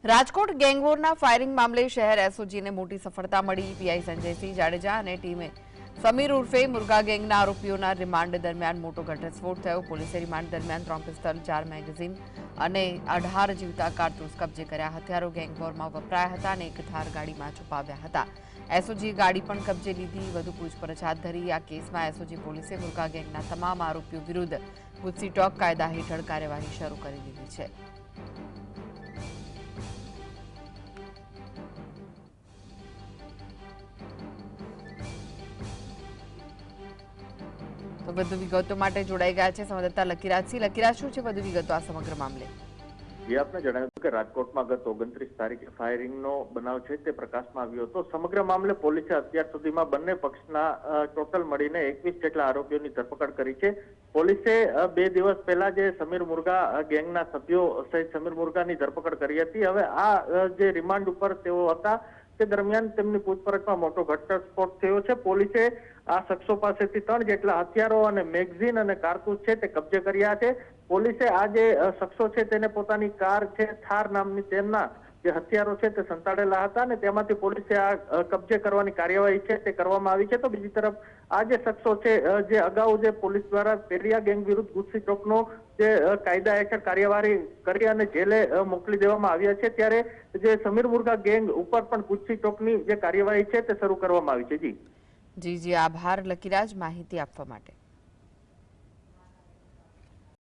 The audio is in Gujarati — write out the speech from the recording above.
રાજકોટ ગેંગવોરના ફાયરિંગ મામલે શહેર એસઓજીને મોટી સફળતા મળી। પીઆઈ સંજયસિંહ જાડેજા અને ટીમે સમીર ઉર્ફે મુર્ગા ગેંગના આરોપીઓના રિમાન્ડ દરમિયાન મોટો ઘટસ્ફોટ થયો। પોલીસે રિમાન્ડ દરમિયાન 3 પિસ્તોલ, 4 મેગેઝીન અને 18 જીવતા કારતૂસ કબજે કર્યા। હથિયારો ગેંગવોરમાં વપરાયા હતા અને એક થાર ગાડીમાં છુપાવ્યા હતા। એસઓજીએ ગાડી પણ કબજે લીધી, વધુ પૂછપરછ હાથ ધરી। આ કેસમાં એસઓજી પોલીસે મુર્ગા ગેંગના તમામ આરોપીઓ વિરુદ્ધ ગુજસી ટોક કાયદા હેઠળ કાર્યવાહી શરૂ કરી દીધી છે। તો વધુ વિગતો માટે જોડાઈ ગયા છે સંવાદદાતા લકીરાજસિંહ। લકીરાજ, શું છે વધુ વિગતો આ સમગ્ર મામલે? જે આપને જણાવ્યું કે રાજકોટમાં ગત 29 તારીખે ફાયરિંગનો બનાવ છે તે પ્રકાશમાં આવ્યો હતો। સમગ્ર મામલે પોલીસે અત્યાર સુધીમાં બંને પક્ષના ટોટલ મળીને 21 જેટલા આરોપીઓની ધરપકડ કરી છે। પોલીસે 2 દિવસ પહેલા જે સમીર મુર્ગા ગેંગના સભ્યો સહિત સમીર મુર્ગાની ધરપકડ કરી હતી। હવે આ જે રિમાન્ડ ઉપર તેઓ હતા તે દરમિયાન તેમની પૂછપરછમાં મોટો ઘટસ્ફોટ થયો છે। પોલીસે આ શખ્સો પાસેથી 3 જેટલા હથિયારો અને મેગઝીન અને કારતૂસ છે તે કબજે કર્યા છે। પોલીસે આ જે શખ્સો છે તેને પોતાની કાર છે થાર નામની તેમના જે હથિયારો છે તે સંતાડેલા હતા અને તેમાંથી પોલીસે આ કબજે કરવાની કાર્યવાહી છે તે કરવામાં આવી છે। તો બીજી તરફ આ જે શખ્સો છે જે અગાઉ જે પોલીસ દ્વારા પેરિયા ગેંગ વિરુદ્ધ ગુજસી ટોકનો જે કાયદા હેઠળ કાર્યવાહી કરી અને જેલે મોકલી દેવામાં આવ્યા છે, ત્યારે જે સમીર મુર્ગા ગેંગ ઉપર પણ ગુજસી ટોકની જે કાર્યવાહી છે તે શરૂ કરવામાં આવી છે। જી જી, આભાર લકીરાજ માહિતી આપવા માટે।